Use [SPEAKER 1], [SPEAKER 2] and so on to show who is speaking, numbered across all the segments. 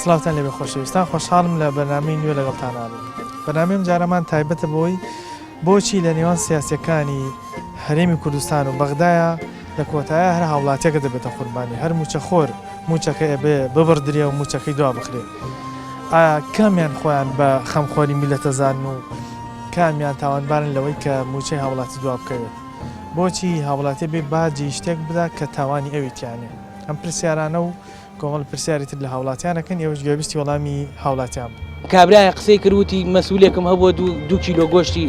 [SPEAKER 1] سلااوتان لێ خۆشەویستان خۆشحاڵم لە بەرنامەی نوێ لەگەڵتانابوو. بەرنامەم جارەمان تایبەتە بۆی بۆچی لە نێوان سیاسەکانی هەرێمی کوردستان و بەغدایە لە کۆتایە هەر هاوڵاتیەکە دەبێتە قوربانی هەر موچەخۆر موچەکە ئەبێ ببردرێ و موچەکەی دوا بخرێ. ئایا کامیان خۆیان بە خەمخۆری میلەتەزان و کامیان تاوانبارن لەوەی کە موچەی هاوڵاتی دوا بکەوێت؟ بۆچی هاوڵاتی بێ باجی شتێک بدا کە تاوانی ئەویتیانێ؟ ئەم پرسیارانە و کۆمەڵ پرسیاری تر لە هاوڵاتیانەکەن ئێوەش گوێبیستی وەڵامی هاوڵاتیان بوو.
[SPEAKER 2] کابرای قسەی کردوتی مەسئولێکم هەبووە 2 کیلۆ گۆشتی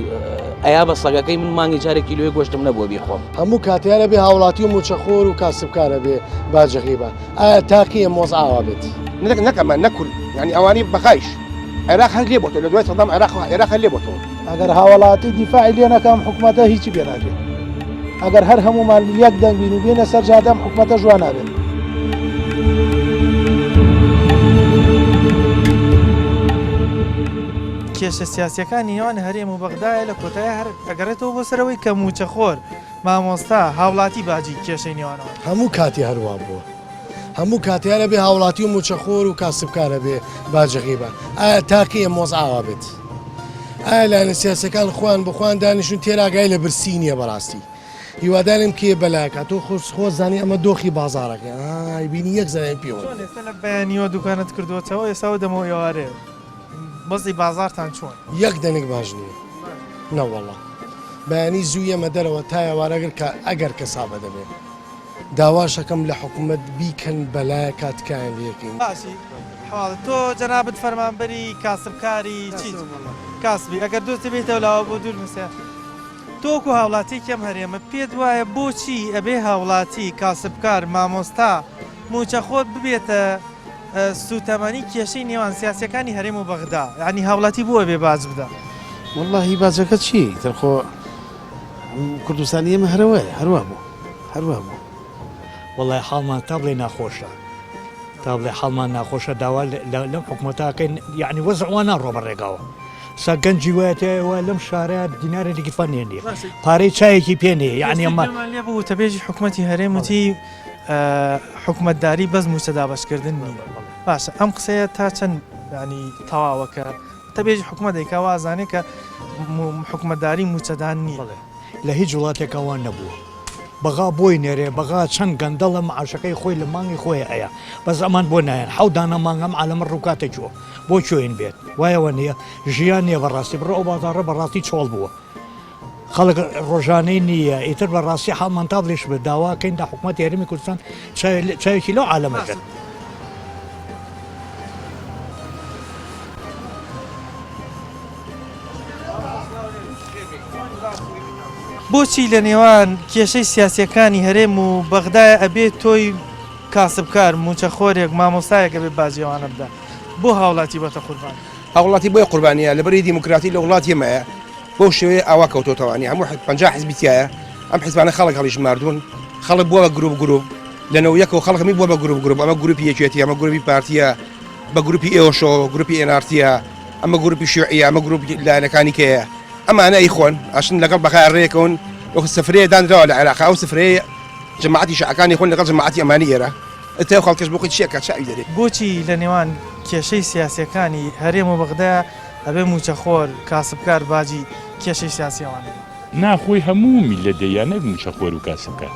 [SPEAKER 2] ئەیا بە سەگەکەی من مانگی جارێک کیلۆی گۆشتم نەبووە بیخۆم.
[SPEAKER 3] هەموو کاتیانە بێ هاوڵاتی و موچەخۆر و کاسبکارە بێ باجەقی بە ئایا تاقیە مۆز ئاوا بێت
[SPEAKER 4] نەکەمان نەکورد ینی ئەوانی بەخایش عێراق هەر لێ بۆتە لە دوای سەدام عێراق هەر لێ بۆتەوە.
[SPEAKER 5] ئەگەر هاوڵاتی دیفاعی لێ نەکەم حکوومەتە هیچی پێ ناکرێت. ئەگەر هەر هەمومان یەک دەنگبین و بێنە سەر جادەم حکوومەتە جوان نابێت.
[SPEAKER 1] کێشە سیاسیەکانی نێوان هەرێم و بەغدایە لە کۆتایە هەر ئەگەڕێتەوە بۆ سەرەوەی کە موچەخۆر مامۆستا هاوڵاتی باجی کێشەی نێوانەوە
[SPEAKER 3] هەموو کاتی هەروە بووە هەموو کاتیانە بێ هاوڵاتی و موچەخۆر و کاسبکارە بێ باجەقی بە ئایا تاقیە مۆز ئاوا بێت ئایا لایەنە سیاسەکان خۆیان بخۆیان دانیشتون تێراگای لە برسی نییە بەڕاستی هیوادارم کێ بەلایکات تۆ خۆ زانی ئەمە دۆخی بازارەکە بینی یەک زانای پێوە
[SPEAKER 1] لە بەیانیوە دوکانت کردوەوە ئێستا دەمەوە ئێوارێ بەزی بازارتان چۆن؟
[SPEAKER 3] یەک دەنگ باش نییە نەوەڵڵا بەیانی زوو ئەمە دەرەوە تا ئێوارەگەر کە ئەگەر کەسابە دەبێت داواشەکەم لە حکوومەت بیکەن بەلایە کاتکایان لەکەین.
[SPEAKER 1] باشی حواڵ تۆ جەنابەت فەرمانبەری کاسبکاری چیت کاسبی ئەگەر دۆست بێتەوە لاوە بۆ دوور مسە تۆکو هاوڵاتی کەم هەرێمە پێت وایە بۆچی ئەبێ هاوڵاتی کاسبکار مامۆستا موچەخۆر ببێتە سوتەمانی کێشەی نێوان سیاسەکانی هەرێم و بەغدا ینی هاوڵاتی بووە بێ باج بدە؟
[SPEAKER 6] واللهی باجەکە چی تەرخۆ کوردستانی ئێمە هەروە بوو
[SPEAKER 7] وڵای حاڵمان تا بڵێ ناخۆشە تا بڵێ حاڵمان ناخۆشە داوا لەم حکوومەتاکەین یعنی وەزعوان ناڕۆ بە ڕێگاوە سا گەنجی وایەتەوە لەم شارە دینارێکی فەنێ نیە پارەی چایەکی پێنێ یعنی ئەمە
[SPEAKER 1] لێ بوو تەبێژی حکوومەتی هەرێم وتی حکوومەتداری بەس موچەدا بەشکردن نیە. باشە ئەم قسەیە تا چەند ینی تەواوەکە تەبێژی حکوومەت دەیکا وازانێ کە حکوومەتداری موچەدان نیە
[SPEAKER 7] لە هیچ وڵاتێکەوان نەبووە بەغا بۆی نێرێ بەغا چەند گەندەڵە معاشەکەی خۆی لە مانگی خۆی ئەیە بەس ئەمان بۆ نایەن حەودانە مانگەم عالەمە ڕووکاتێکوە بۆ کوێین بێت وایەوە نییە ژیان نییە بەڕاستی بڕۆ ئەو بازارڕە بەڕاستی چۆڵ بووە خەڵک ڕۆژانەی نییە ئیتر بەڕاستی حاڵمان تا بڵێش بێت داواکەین دا حکوومەتی هەرێمی کوردستان چاوێکی لەو عالەمەکەن.
[SPEAKER 1] بۆچی لە نێوان کێشەی سیاسیەکانی هەرێم و بەغدایە ئەبێت تۆی کاسبکار موچەخۆرێک مامۆستایەکە بێ بازیەوانە بدە بۆ هاوڵاتی بەتە قوربان؟
[SPEAKER 4] هاوڵاتی بۆیە قوربانیە لەبەری دیموکراتی لە وڵاتی ئێمەیە بۆ شێوەیە ئاوا کەوتۆتەوانی هەموو 50 حیزبیتیایە ئەم حیزبانە خەڵک هەڵیژماردوون خەڵک بووە بە گروپ لەنەوە یەکەوە خەڵکمی بووە بە گروپ ئەمە گروپی یەکێتی ئەمە گروپی پارتیە بە گروپی ئێوەشۆ گروپی ئێنارتیە ئەمە گروپی شیوعیە ئەمە گروپ لایەنەکانی کەیە ئەمانە ئەیخۆن ئاشن لەگەڵ بەخای ڕێکەون وەکو سفرەیە دانراوە لە عێراق ئەو سفرەیە جەماعەتی شیعەکانی خۆن لەگەڵ جەماعەتی ئەمانی ئێرە ئەتەوە خەڵکەش بۆ خۆی چیەکە چاوی دەرێت.
[SPEAKER 1] بۆچی لە نێوان کێشەی سیاسیەکانی هەرێم و بەغدایە ئەبێ موچەخۆر کاسبکار باجی کێشەی سیاسیەوانە
[SPEAKER 8] ناخۆی هەموو میلە دەیانەک موچەخۆر و کاسبکار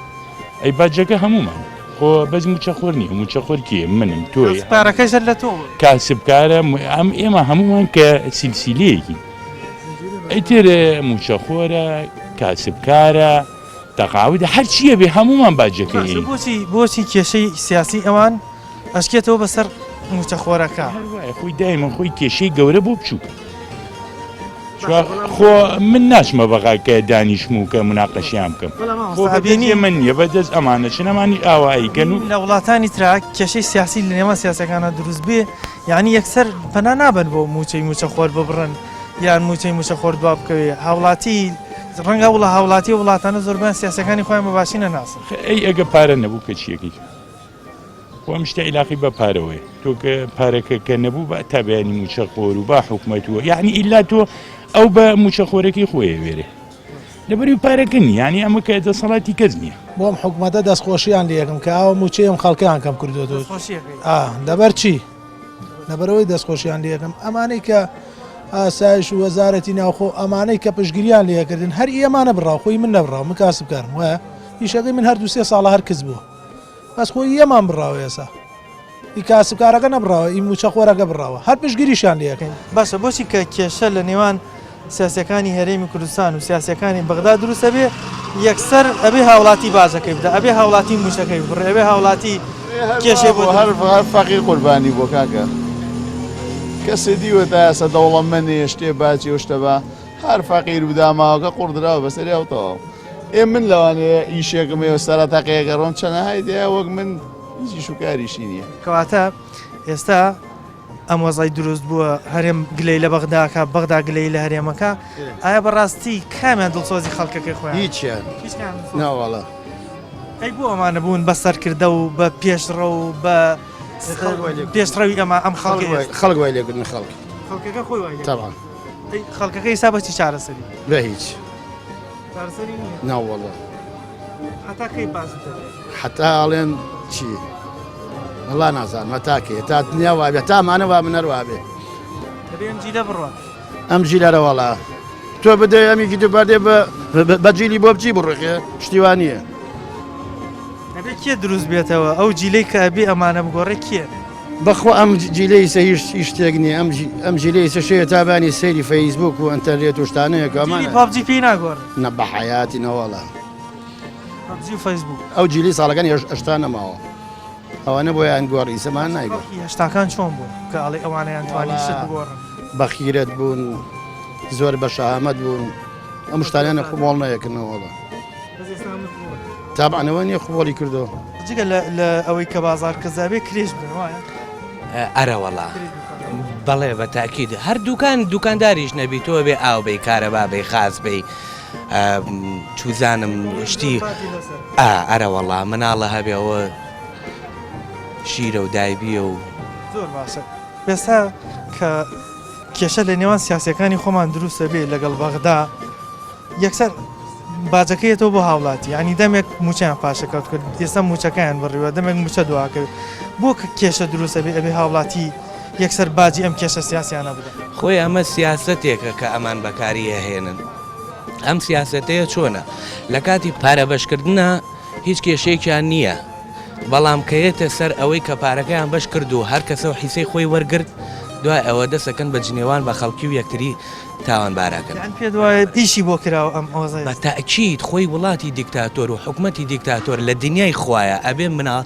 [SPEAKER 8] ئەی باجەکە هەمومان خۆ بەس موچەخۆر نییە موچەخۆر کێ منم تۆی
[SPEAKER 1] پارەکەش لە تۆ
[SPEAKER 8] کاسبکارە ئەم ئێمە هەمومان کە سیلسیلەیەکی ئەیتر موچەخۆرە کاسبکارە تەقاویدە هەر چییە بێ هەمومان باجەکەی
[SPEAKER 1] بۆچی کێشەی سیاسی ئەوان ئەشکێتەوە بەسەر موچەخۆرەکە
[SPEAKER 8] خۆی دایمە خۆی کێشەی گەورە بۆ بچوو خۆ من ناچمە بەغاکە دانیشم و کە مناقەشیان بکەم بۆبێنیە من نییە بەدەست ئەمانە چنەمانی ئاواییگەن و
[SPEAKER 1] لە وڵاتانی ترا کێشەی سیاسی لە نێوان سیاسەکانە دروست بێ یعنی یەکسەر پەنا نابن بۆ موچەی موچەخۆر ببڕن یان موچەی موچەخۆر دوا بکەوێ هاوڵاتی ڕەنگە وڵە هاوڵاتی وڵاتانە زۆربیان سیاسەکانی خۆیان بەباشی نەناسن
[SPEAKER 8] ئەی ئەگە پارە نەبوو کە چیەکەی خۆم شتە عیلاقی بە پارەوەی تۆ کە پارەکە کە نەبوو بە تابیانی موچەخۆر و با حکوومەتوە یعنی ئیلا تۆ ئەو بە موچەخۆرەکەی خۆیە وێرێ لەبەری پارەکە نی ینی ئەمە کە دەسەڵاتی کەس نییە
[SPEAKER 5] بۆم حکوومەتە دەستخۆشییان لێکم کە ئەوە موچەیەم خەڵکیان کەم کردو دەبەر چی؟ لەبەرەوەی دەستخۆشیان لێکم ئەمانەی کە ئاسایش و وەزارەتی ناوخۆ ئەمانەی کە پشگیریان لێکردن هەر ئێمانە بڕاو خۆی من نەبراو من کاسب کارم وایە ئیشەکەی من هەردوو 3 ساڵە هەر کەس بووە بەس خۆی ئێمان بڕاوە ئێسا ئی کاسبکارەکە نەبراوە ئی موچە خۆرەکە بڕاوە هەر پشگیریشان لێەکەین
[SPEAKER 1] باشە بۆچی کە کێشە لە نێوان سیاسەکانی هەرێمی کوردستان و سیاسەکانی بەغدا دروستە بێ یەکسەر ئەبێ هاوڵاتی بازەکەی بدە ئەبێ هاوڵاتی موچەکەی بڕێ ئەبێ هاوڵاتی کێشێ بۆ
[SPEAKER 9] هەر فەقیر قوربانی بۆ کاکە کەسێ دیوە تا ئێستا دەوڵەمەندی شتێ باچی و شتە بە هەر فەقیر و داماوەکە قوڕدراوە بەسەریاوتەوە ئێ من لەوانەیە ئیشێکم ێ سەرەتاقەیەکە ڕۆم چەنە هایدەیە وەک من هیچی شوکاریشی نییە
[SPEAKER 1] کەواتە ئێستا ئەم وەزای دروست بووە هەرێم گلەی لە بەغداکە بەغدا گلەی لە هەرێمەکە ئایا بەڕاستی کامیان دڵسۆزی خەڵکەکەی خۆیان
[SPEAKER 6] هیچیان ناوەڵە
[SPEAKER 1] ئەی بۆ ئەمانە بوون بە سەرکردە و بە پێشڕە و بە پێشڕەوی ئەمە ئەم
[SPEAKER 6] خەڵک وای لێکردن خەڵکی
[SPEAKER 1] خەڵکەکە خۆی وای
[SPEAKER 6] تەبان
[SPEAKER 1] خەڵکەکە ئێستا بەچی چارەسەری
[SPEAKER 6] بە هیچ
[SPEAKER 1] چارەسەری نییە
[SPEAKER 6] ناوەڵە
[SPEAKER 1] هەتا کەی باس دەبێت
[SPEAKER 6] حتا ئاڵێن چی وەڵا نازانمە تاکێ تا دنیا وابێ تامانە وا منەر وابێ
[SPEAKER 1] دەبێ ئەم جیلە بڕوە
[SPEAKER 6] ئەم جیلەرە وەڵا تۆ بدە ئەمیکی دووباردێ بە جیلی بۆ بچی بڕێکێ شتیوانیە
[SPEAKER 1] ئەبێ کێ دروست بێتەوە ئەو جیلەی کە ئەبێ ئەمانە بگۆڕێ کێ
[SPEAKER 6] بەخۆ ئەم جیلەی سە هیچ شتێک نییە ئەم جیلەی سە شەیە تابانی سەیری فەیسبوک و ئەنتەرنێت و شتانەیە کەمانە
[SPEAKER 1] پابجی پێی ناگۆڕ
[SPEAKER 6] نە بە حەیاتی نەوەڵا
[SPEAKER 1] پابجی و فەیسبوک
[SPEAKER 6] ئەو جیلی ساڵەکانی ئەشتا نەماوە ئەوانە بۆیان گۆڕی سەمان نایگە
[SPEAKER 1] هێشتاکان چۆن بوو کە ئەڵێ ئەوانەیان توانی شت بگۆڕن
[SPEAKER 6] بەخیرەت بوون زۆر بە شەهامەت بوون ئەم شتانیانە خوڵ نەیەکردنەوەڵە تابانەوە نییە خوڵی کردەوە
[SPEAKER 1] جگە لە ئەوەی کە بازار کەزابێ کرێژ بن وایە
[SPEAKER 2] ئەرەوەڵا بەڵێ بە تاکید هەر دوکانداریش نەبی تۆ بێ ئاو بێ کارەبا بێ خاز بێ چوزانم شتی ئەرەوەڵا مناڵە هەبێەوە شیرە و دایبیە و
[SPEAKER 1] زۆر باشە پێستا کە کێشە لە نێوان سیاسەکانی خۆمان دروستە بێ لەگەڵ بەغدا یەکسەر باجەکەیەتەوە بۆ هاوڵاتی ینی دەمێک موچیان پاشەکەوت کرد ئێستا موچەکەیان بڕیوە دەمێک موچە دواکەوت بۆ کە کێشە دروستە بێ ئەبێ هاوڵاتی یەکسەر باجی ئەم کێشە سیاسیانە بدە
[SPEAKER 2] خۆی ئەمە سیاسەتێکە کە ئەمان بەکاریە هێنن ئەم سیاسەتەیە چۆنە لە کاتی پارە بەشکردنە هیچ کێشەیەکیان نییە بەڵام کەیەتە سەر ئەوەی کە پارەکەیان بەش کرد و هەر کەسە و حیسەی خۆی وەرگرت دوای ئەوە دەسەکەن بە جنێوان بە خەڵکی و یەکتری تاوان بارەکەن
[SPEAKER 1] پێ دوایە ئیشی بۆ کراوە ئەم ئۆزای
[SPEAKER 2] بە تاکید خۆی وڵاتی دیکتاتۆر و حکومەتی دیکتاتۆر لە دنیای خوایە ئەبێ منە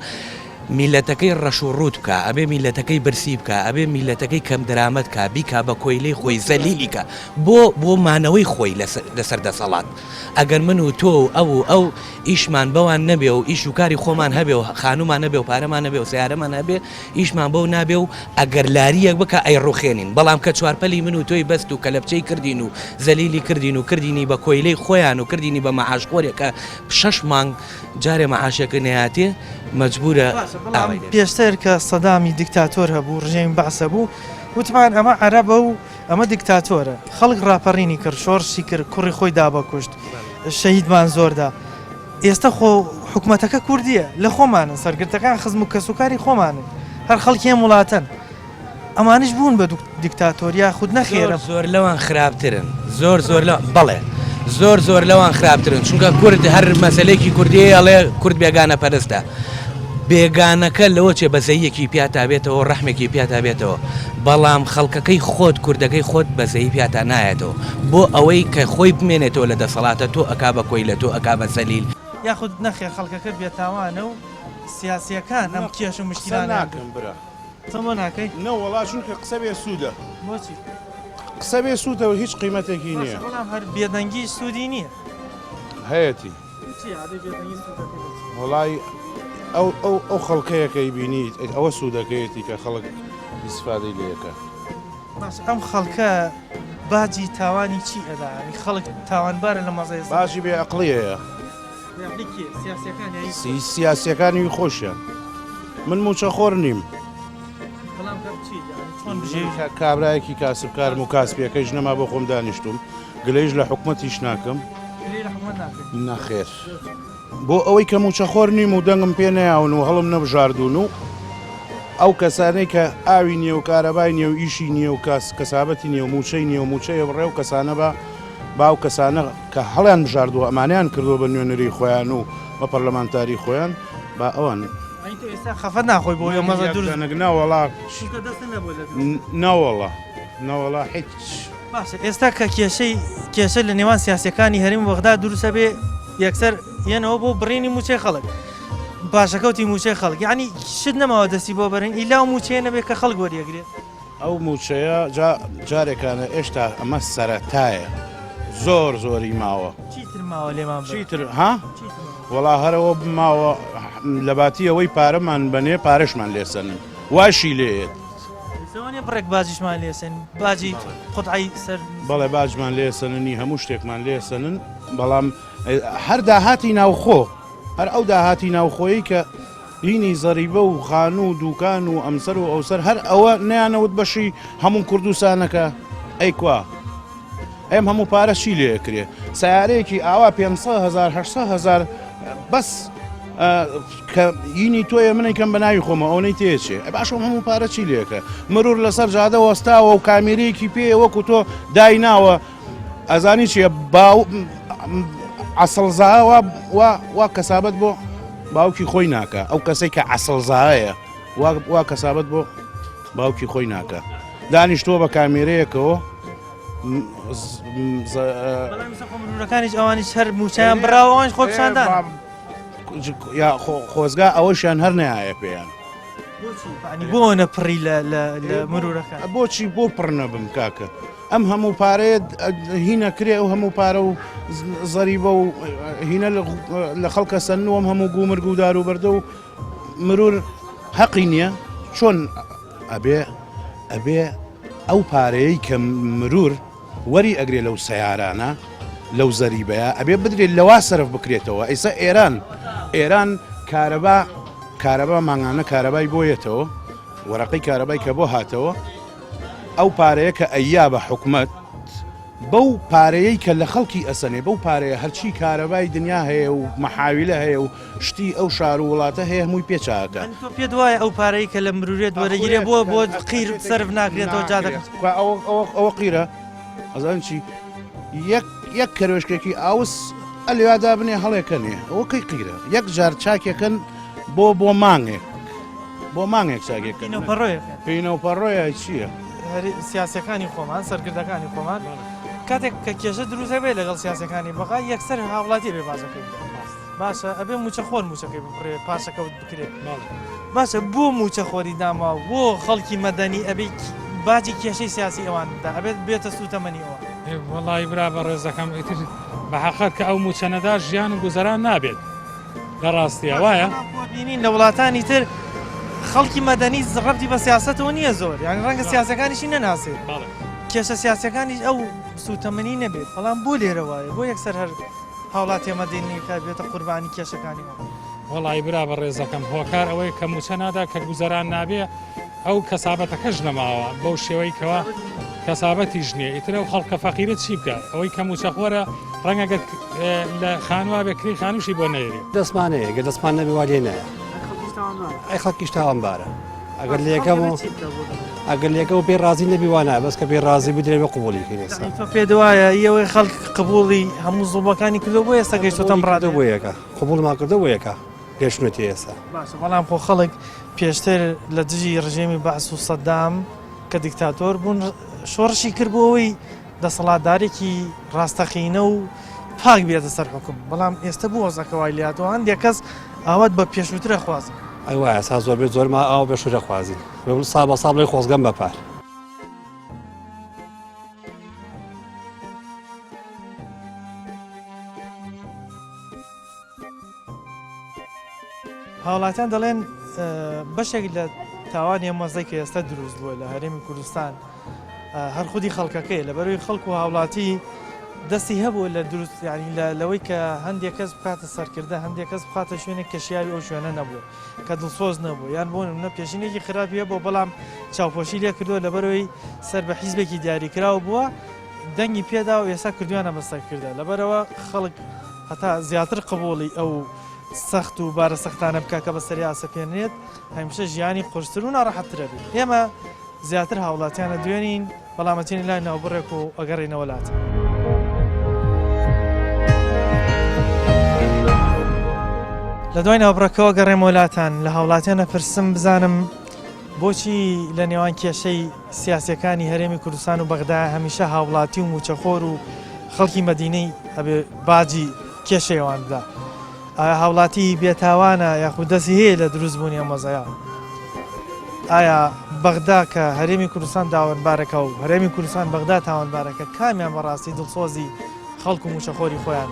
[SPEAKER 2] میلەتەکەی ڕەش و ڕوود بکە ئەبێ میلەتەکەی برسی بکە ئەبێ میلەتەکەی کەم دەرامەت کە بیکا بە کۆیلەی خۆی زەلیلیکە بۆ مانەوەی خۆی لەسەر دەسەڵات ئەگەر من و تۆ ئەو ئیشمان بەوان نەبێ و ئیش و کاری خۆمان هەبێ و خانومان نەبێ و پارەمان نەبێ و سیارەمان هەبێ ئیشمان بەو نابێ و ئەگەر لاریەک بکە ئەی ڕوخێنین بەڵام کە چوارپەلی من و تۆی بەست و کەلەپچەی کردین و زەلیلی کردین و کردینی بە کۆیلەی خۆیان و کردینی بە مەعاشخۆرێکە 6 مانگ جارێ مەعاشەکە نەهاتێ مەجبورە
[SPEAKER 1] پێشتر کە سەدامی دیکتاتۆر هەبوو ڕژێمی بەعسە بوو وتمان ئەمە عەرەبە و ئەمە دیکتاتۆرە خەڵک ڕاپەڕینی کرد شۆڕشی کرد کوڕی خۆی دابەکوشت شەهیدمان زۆردا ئێستا خۆ حکوومەتەکە کوردیە لە خۆمانن سەرگرتەکان خزم و کەسوکاری خۆمانن هەر خەڵکیان وڵاتەن ئەمانش بوون بە دیکتاتۆریا خود نەخێرە
[SPEAKER 2] زۆر لەوان خراپترن زۆر بەڵێ زۆر لەوان خراپترن چونکە کورد هەر مەسلەیەکی کوردی ئەڵێ کورد بێگانە پەرستە بێگانەکە لەوە چێ بەزەیەکی پیاتا بێتەوە ڕەحمێکی پیاتا بێتەوە بەڵام خەڵکەکەی خۆت کوردەکەی خۆت بەزەیی پیاتا نایەتەوە بۆ ئەوەی کە خۆی بمێنێتەوە لە دەسەڵاتە تۆ ئەکا بە کۆی لە تۆ ئەکا بە سەلیل
[SPEAKER 1] یاخود نەخێ خەڵکەکە بێتاوانە و سیاسیەکان ئەم کێش و مشکلانە
[SPEAKER 9] ناکەم برا
[SPEAKER 1] چۆن ناکەی
[SPEAKER 9] نەوەڵا چونکە قسە بێ سوودە
[SPEAKER 1] بۆچی
[SPEAKER 9] قسە بێ سوودەوە هیچ قیمەتێکی نییە
[SPEAKER 1] بەڵام هەر بێدەنگی سوودی نییە
[SPEAKER 9] هەیەتی وڵای ئەو خەڵکەیەکەی بینیت ئەوە سوودەکەیەتی کە خەڵک ئیسفادەی لەکە
[SPEAKER 1] ئەم خەڵکە باجی تاوانی چی ئەدانی خەڵک تاوانبارە لە مەزای
[SPEAKER 9] باجی بێ عەقڵیەیە سیاسیەکانی خۆشیان من موچە خۆر نیم کابرایەکی کاسبکارم و کاسبیەکەیش نەما بۆ خۆم دانیشتم گلەیش لە حکومەتیش ناکەم نەخێر بۆ ئەوەی کە موچە خۆر نیم و دەنگم پێ نەیاون و هەڵم نەبژاردوون و
[SPEAKER 10] ئەو کەسانەی کە ئاوی نییە و کارەبای نیە و ئیشی نییە و کەسابەتی نیە و موچەی نیە و موچەیە بڕێ و کەسانە بە باو کەسانە کە هەڵیان بژاردووە ئەمانیان کردووە بە نوێنەری خۆیان و بە پەرلەمانتاری خۆیان با ئەوان
[SPEAKER 1] خەفەت ناخۆی بۆ ئێمە
[SPEAKER 10] نەوەڵا نەوەڵا نەوەڵا هیچ
[SPEAKER 1] باشە ئێستا کە کێشەی لە نێوان سیاسەکانی هەرێمی بەغدا دروستە بێ یەکسەر یەنەوە بۆ بڕینی موچەی خەڵک پاشەکەوتی موچەی خەڵک یعنی شت نەماوە دەستی بۆ بەرین ئیلا و موچەیە نەبێت کە خەڵک وەریەگرێت
[SPEAKER 10] ئەو موچەیە جارێکانە ئێشتا ئەمە سەرەتایە زۆری ماوە
[SPEAKER 1] چیتر ماوە لێمان
[SPEAKER 10] چیتر ها وڵا هەرەوە بماوە لە باتی ئەوەی پارەمان بنێ پارەشمان لێسەنن واشی لێت
[SPEAKER 1] زۆنێ بڕێک باجیشمان لێسن باجی قوتعی سەر
[SPEAKER 10] بەڵێ باجمان لێسەننی هەموو شتێکمان لێسەنن بەڵام هەر داهاتی ناوخۆ هەر ئەو داهاتی ناوخۆیی کە هینی زەریبە و خان و دوکان و ئەمسەر و ئەوسەر هەر ئەوە نیانەوت بەشی هەموو کوردستانەکە ئەیکوا ئەم هەموو پارە چی لێکرێ سیارەیەکی ئاوا 500,000 بەس کە یینی تۆیە منی کەم بە ناوی خۆمە ئەوەی تێچێ باشم هەموو پارە چی لێکە مرور لەسەر جادە وەستاوە و کامیرەیەکی پێ وەکو تۆ دایناوە ئەزانی چیە باو عسڵزاوە وا کەسابەت بۆ باوکی خۆی ناکە ئەو کەسێک کە عسڵزایە وا کەسابەت بۆ باوکی خۆی ناکە دانیشتۆ بە کامێرەیەکەوە
[SPEAKER 1] مرورەکانیش ئەوانیش هەر موچیان بڕاوەوانش خۆ پیشاندان
[SPEAKER 10] خۆزگا ئەوەشیان هەر نایە پێیان
[SPEAKER 1] بۆ نەپڕی لە مرورەکان
[SPEAKER 10] بۆچی بۆ پڕ نەبم کاکە ئەم هەموو پارەیە هینەکرێ ئەو هەموو پارە و زەریبە و هینە لە خەڵکە سەنووەم هەموو گومرگ و دار و بەردە و مرور حەقی نییە چۆن ئەبێ ئەو پارەیەی کە مرور وەری ئەگرێ لەو سەیارانە لەو زەریبەیە ئەبێ بدرێت لەوا سەرف بکرێتەوە ئێستا ئێران کارەبا ماگانە کارەبای بۆیەتەوە وەرەقەی کارەبای کە بۆ هاتەوە ئەو پارەیە کە ئەیا بە حکومت بەو پارەیەی کە لە خەڵکی ئەسەنێ بەو پارەیە هەرچی کارەبای دنیا هەیە و مەحاویلە هەیە و شتی ئەو شار و وڵاتە هەیە هەمووی پێچاکە
[SPEAKER 1] پێ دوایە ئەو پارەی کە لە مرورێت وەرەگیرێ بۆ قیر سرف ناکرێتەوە جادەکە
[SPEAKER 10] ئەوە قیرە ئەزان چی یەک کەرۆشکێکی ئاوس ئەلێوادا بنێ هەڵێکەنێ ئەوە کەی قیرە یەک جار چاکێکن بۆ مانگێک چاکێکن پێینەوەپەڕۆیە چییە؟
[SPEAKER 1] سیاسەکانی خۆمان سەرکردەکانی خۆمان کاتێک کە کێشە دروستە بێت لەگەڵ سیاسەکانی بەقا یەکسەر هاوڵاتی بێ بازەکەی باشە ئەبێ موچە خۆر موچەکەی بڕێ پاشەکەوت بکرێت باشە بۆ موچە خۆری داما بۆ خەڵکی مەدەنی ئەبێ باجی کێشەی سیاسی ئەواندا ئەبێت بێتە سوتەمەنی ئەوە
[SPEAKER 11] وەڵی برا بە ڕێزەکەم ئیتر بە حەقەت کە ئەو موچەنەدا ژیان و گوزەران نابێت لە ڕاستیە وایە
[SPEAKER 1] بینین لە وڵاتانی تر خەڵکی مەدەنی ڕەبتی بە سیاستەوە نییە زۆر یان ڕەنگە سیاسەکانیشی نەناسێت کێشە سیاسەکانیش ئەو سوتەمەنی نەبێت بەڵام بۆ لێرە وایە بۆ یەکسەر هەر هاوڵاتی مەدەنی کا بێتە قوربانی کێشەکانی
[SPEAKER 11] وەڵی برا بە ڕێزەکەم هۆکار ئەوەی کە موچە نادا کە گوزەران نابێ ئەو کەسابەتەکەش نەماوە بەو شێوەی کەوە کەسابەتی ژنێ ئیتر ئەو خەڵکە فەقیرت چی بکە ئەوەی کە موچەخۆرە ڕەنگەگەت لە خانووا بێکری خانوشی بۆ نەیری
[SPEAKER 12] دەستمانەیە گە دەستمان نەبی وادێ نایە ئەی خەڵکیش تاوانبارە ئەگەر لەکەم پێ ڕازی نەبی وانە بەس کە پێ ڕازی بدرێ بە قوبولی
[SPEAKER 1] پێ دوایە ئەوەی خەڵک قبولی هەموو زوڵبەکانی کردو بۆ ئێستا گەیشتۆتەم ڕادە
[SPEAKER 12] بۆ یەکە قبولمان کردە بۆ یەکە گەشتێتی ئێستا
[SPEAKER 1] بەڵام خۆ خەڵک پێشتر لە دژی ڕژێمی بەعس و سەدام کە دیکتاتۆر بوون شۆڕشی کرد بۆ ئەوەی دەسەڵاتدارێکی ڕاستەقینە و پاک بێتە سەر حکوم بەڵام ئێستا بوو وەزەکەوای لاتەوە هەندێک کەس ئاوات بە پێشووترە خوازن
[SPEAKER 12] ئەوە سا زۆر بێت زۆرما ئاو بێشورە خوازی سا بە ساڵی خۆزگەم بەپار
[SPEAKER 1] هاوڵاتیان دەڵێن بەشێک لە تاوانی مەزەی کە ئێستا دروست بووە لە هەرێمی کوردستان هەر خودی خەڵکەکەی لە بەروی خەڵک و هاوڵاتی دەستی هەبوو لە دروست ینی لەوەی کە هەندێک کەس بکاتە سەرکردە هەندێک کەس بخاتە شوێنێک کەشیاوی ئەو شوێنە نەبوو کە دڵسۆز نەبوو یان بۆ نە پێشینێکی خراپیە بۆ بەڵام چاوپۆشی لێ کردووە لە بەرەوەی سەر بە حیزبێکی دیاریکراوە بووە دەنگی پێدا و ئێستا کردویانە بەسەرکردە لەبەرەوە خەڵک هەتا زیاتر قبوڵی ئەو سەخت و بارە سەختانە بکە کە بەسەری ئاسەپێنێت هەمیشە ژیانی خۆشتر و ناڕەحەتترە بێت ئێمە زیاتر هاوڵاتیانە دوێنین بەڵامەتێنی لای ناوبڕێک و ئەگەڕێنەوە لاتە لە دوای ناوبڕەکەەوە گەڕێم وڵاتان لە هاوڵاتیانە پرسم بزانم بۆچی لە نێوان کێشەی سیاسەکانی هەرێمی کوردستان و بەغدا هەمیشە هاوڵاتی و موچەخۆر و خەڵکی مەدینەی هەبێ باجی کێشەیەوان بدا ئایا هاوڵاتی بێتاوانە یاخود دەستی هەیە لە دروستبوونی ئەم مەزەیە ئایا بەغدا کە هەرێمی کوردستان داوەنبارەکە و هەرێمی کوردستان بەغدا تاوانبارەکە کامیان بەڕاستی دڵسۆزی خەڵک و موچەخۆری خۆیان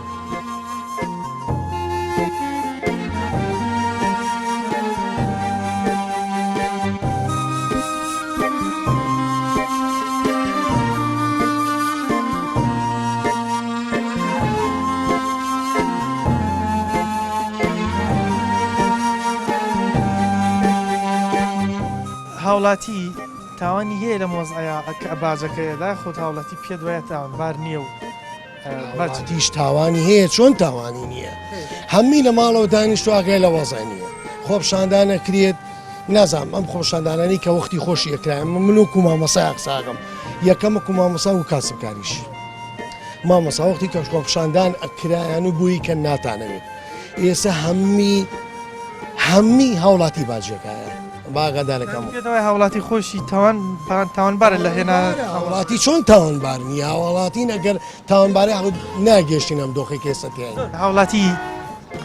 [SPEAKER 1] هاوڵاتی تاوانی هەیە لە مۆزعەیە باجەکەیەدا خۆت هاوڵاتی پێ دوایە تاوانبار نییە و
[SPEAKER 3] باجتیش تاوانی هەیە چۆن تاوانی نییە هەممی لە ماڵەوە دانیشت واگای لە وەزای نییە خۆپشاندانە کرێت نازانم ئەم خۆشاندانانی کە وەختی خۆشی یەکرایم من و مامەسای قساگەم یەکەمە مامەسا و کاسبکاریش مامەسا وەختی کە خۆپشاندان ئەکرایان و بووی کە ناتانەوێت ئێستا هەممی هاوڵاتی باجەکەیە باگادارەکەم
[SPEAKER 1] پێدەوای هاوڵاتی خۆشی تاوانبارە لە هێنا
[SPEAKER 3] هاوڵاتی چۆن تاوانبار نیە هاوڵاتی ئەگەر تاوانباری ناگەشتین ئەم دۆخی کێسەتیایی
[SPEAKER 1] هاوڵاتی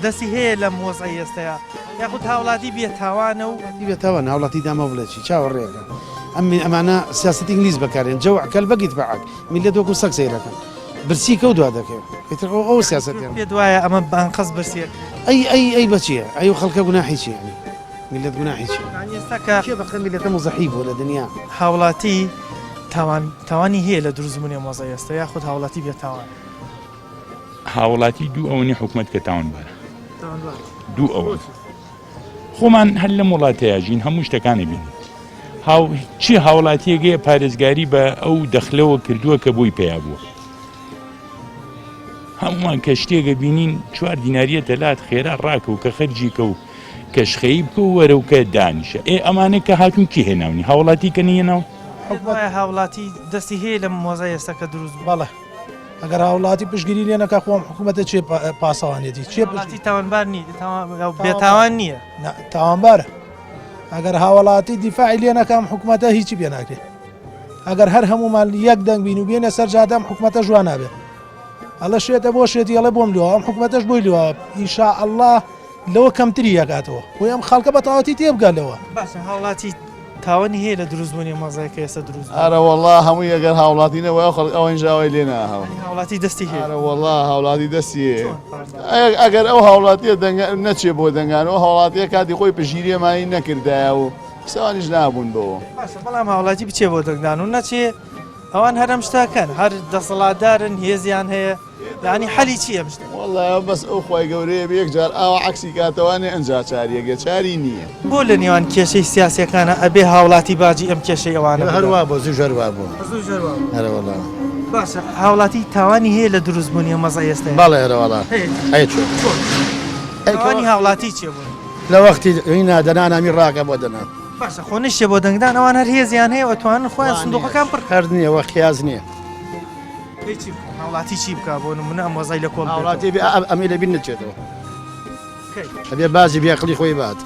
[SPEAKER 1] دەستی هەیە لە مۆزای ئێستەیە یاخود هاوڵاتی بێتاوانە و
[SPEAKER 10] بێتاوان هاوڵاتی داما بڵێکی چاوەڕێەکە ئەمانە سیاست ئینگلیز بەکارێن جەوعکەل بەگیت بەعک میلەت وەکو سەگ سەیرەکەن برسی کەوت دوا دەکەوێت ئەو سیاستیان
[SPEAKER 1] پێ دوایە ئەمە بانقەس برسیە
[SPEAKER 10] ئەی بەچیە ئەو خەڵکە گوناحی چی ینی میلەت گوناحی چی
[SPEAKER 1] ئێستاکە
[SPEAKER 10] بەخە میلەتە مزەحی بوو لە دنیا
[SPEAKER 1] هاوڵاتی تاوانی هەیە لە دروستبوونی مۆزای ئێستا یاخود هاوڵاتی بێتاوان
[SPEAKER 8] هاوڵاتی دوو ئەوەی حکوومەت کە تاوانبارە دوو ئەوە خۆمان هەر لە وڵاتەیە ژین هەموو شتەکانی بینین چی هاوڵاتیەگەیە پارێزگاری بە ئەو دەخلەوە کردووە کە بۆی پێیا بووە هەمومان کە شتێگە بینین 4 دیناریەتە لات خێرا ڕاکە و کە خەرجیکە و کەشخەی بکە و وەرە و کە دانیشە ئەمانە کە هاتون کی هێناونی هاوڵاتی کە نیەناو
[SPEAKER 1] هاوڵاتی دەستی هەیە لە مۆزای ئێستاکە دروست
[SPEAKER 5] بەڵێ ئەگەر هاوڵاتی پشگیری لێ نەکە خۆم حکوومەتە چێ پاسەوانێتی چێ
[SPEAKER 1] تاوانبار نیە بێتاوان نییە
[SPEAKER 5] تاوانبارە ئەگەر هاوڵاتی دیفاعی لێ نەکەم حکوومەتە هیچی پێ ناکرێت ئەگەر هەر هەمومان یەک دەنگ بین و بێنە سەر جادەم حکوومەتە جوان نابێت ئەڵە شێتە بۆ شێتی ئەڵێ بۆم لێەوە ئەم حکوومەتەش بۆی لێوە ئینشاءالله لەوە کەمتری یەکاتەوە بۆی ئەم خەڵکە بە تاواتی تێبگالەوە
[SPEAKER 1] باشە هاوڵاتی تاوانی هەیە لە دروستبوونی مۆزایکە ئێستا دروست
[SPEAKER 9] ئارە وەڵا هەمووی ئەگەر هاوڵاتینەوە ئەوەی ژاوای لێ ناهاو
[SPEAKER 1] هاوڵاتی دەستی هەیە
[SPEAKER 9] وەڵا هاوڵاتی دەستی ئەگەر ئەو هاوڵاتیە نەچێ بۆ دەنگانەوە هاوڵاتیە کاتی خۆی پژگیریەمانی نەکردایە و سەوانیش نابوون بەوە
[SPEAKER 1] بەڵام هاوڵاتی بچێ بۆ دەنگدان و نەچێ ئەوان هەرم شتاکەن هەر دەسەڵاتدارن هێزیان هەیە یعنی حەلی چییە بشت
[SPEAKER 9] وەڵا بەس ئەو خۆی گەورەیە بە یەکجار ئاوا عکسی کاتەوانێ ئەنجا چاریەگە چاری نییە
[SPEAKER 1] بۆ لە نێوان کێشەی سیاسیەکانە ئەبێ هاوڵاتی باجی ئەم کێشەی ئەوانە
[SPEAKER 6] هەروە بۆ زوژەروا بوو هەرەوەڵا
[SPEAKER 1] باشە هاوڵاتی تاوانی هەیە لە دروستبوونی مەزای ئێستا
[SPEAKER 6] باڵێ هەرەوەڵا
[SPEAKER 1] تاوانی هاوڵاتی چێ بوون
[SPEAKER 6] لە وەختی هینا دەنانامی ڕاکە بۆ دەنا
[SPEAKER 1] باشە خۆ نشتێ بۆ دەنگدان ئەوان هەر هێزیان هەیە ئەتوانن خۆیان سندوقەکان پڕ
[SPEAKER 6] هەر نییە وە خیاز نییە
[SPEAKER 1] هاوڵاتی چی بکە بۆ نمونە ئەم وەزای لە کۆڵ
[SPEAKER 6] هاوڵاتی ئەمی لە بین نچێتەوە ئەبێ بازی بیاقلی خۆی بات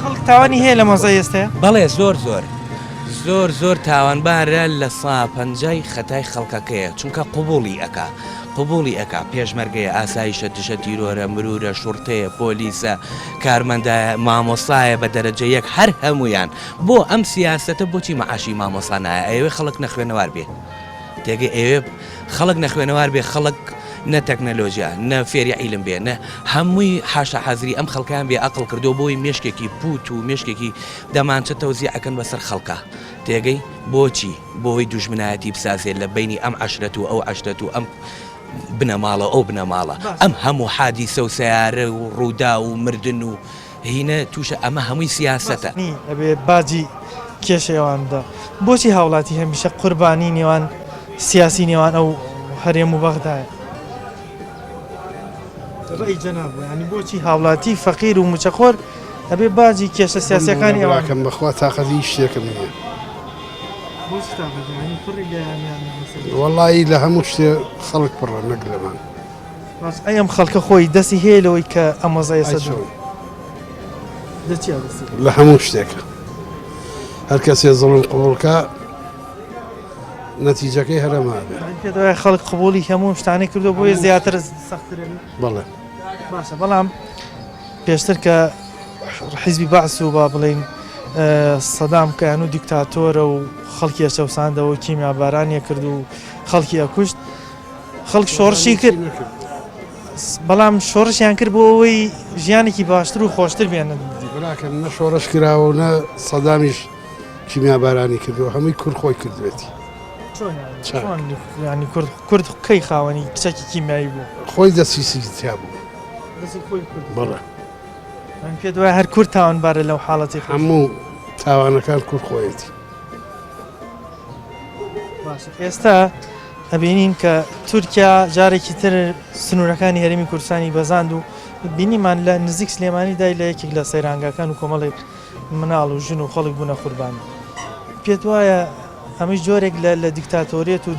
[SPEAKER 1] خەڵک تاوانی هەیە لە مەزای ئێستەیە
[SPEAKER 2] بەڵێ زۆر تاوانبارە لە 150 خەتای خەڵکەکەیە چونکە قوبوڵی ئەکا پێشمەرگەیە ئاسایشە دژە تیرۆرە مرورە شورتەیە پۆلیسە کارمەندایە مامۆسایە بە دەرەجە یەک هەر هەمویان بۆ ئەم سیاسەتە بۆچی مەعاشی مامۆسانایە ئەوێ خەڵک نەخوێنەوار بێ تێگە ئێوێ خەڵک نەخوێنەوار بێ خەڵک نە تەکنەلۆژیا نە فێری عیلم بێ نە هەمووی حاشا حەزری ئەم خەڵکیان بێ ئەقڵ کردو بۆی مێشکێکی پوت و مێشکێکی دەمانچە تەوزیعەکەن بەسەر خەڵکە تێگەی بۆچی بۆی دوژمنایەتی بسازێت لە بینی ئەم عەشرەت و ئەو عەشرەت و ئەم بنەماڵە ئەو بنەماڵە ئەم هەموو حادیسە و سیارە و ڕوودا و مردن و هینە تووشە ئەمە هەمووی سیاسەتە
[SPEAKER 1] ئەبێ باجی کێشەواندا بۆچی هاوڵاتی هەمیشە قوربانی نێوان سیاسی نێوان ئەو هەرێم و بەغدایە ڕێی جەناب ینی بۆچی هاوڵاتی فەقیر و موچەخۆر ئەبێ باجی کێشە سیاسەکانی ئەوان
[SPEAKER 3] ئەوکەم بەخوا تاقەتی شتێکم نییە وەڵی لە هەموو شتێ خەڵک پڕە نەک لەمان
[SPEAKER 1] ئەم خەڵکە خۆی دەستی هێلەوەی کە ئەمەزای سەد
[SPEAKER 3] لە هەموو شتێکە هەر کەسێ زڵم قوڵکە نەتیجەکەی هەرەما
[SPEAKER 1] پێداوای خەڵک قبولی هەموو شتانەی کردو بۆیە زیاتر سەخترێ
[SPEAKER 3] بەڵێ
[SPEAKER 1] باشە بەڵام پێشتر کە حیزبی بەعس و با بڵین سەدام کەیان و دیکتاتۆرە و خەڵکی ئەچەوساندەوە کیمیا بارانیە کرد و خەڵکی ئەکوشت خەڵک شۆڕشی کرد بەڵام شۆڕشیان کرد بۆ ئەوەی ژیانێکی باشتر و خۆشتر بێنن
[SPEAKER 3] براکەم نە شۆڕش کراوە و نە سەدامیش کیمیا بارانی کردو هەمووی کورد خۆی کردوێتی
[SPEAKER 1] ینی کورد کەی خاوەنی کچێکی کیمیایی بوو
[SPEAKER 3] خۆی دەسیسی تیا بوو بەڵێ
[SPEAKER 1] من پێ دوای هەر کورد تاوانبارە لەو حاڵەتی
[SPEAKER 3] هەموو تاوانەکان کورد خۆیەتی
[SPEAKER 1] ئێستا ئەبینین کە تورکیا جارێکی تر سنوورەکانی هەرێمی کوردستانی بەزاند و بینیمان لە نزیک سلێمانی دای لە یەکێک لە سەیرانگاکان و کۆمەڵێک مناڵ و ژن و خەڵک بوونە قوربان پێت وایە ئەمەش جۆرێک لە دیکتاتۆریەت و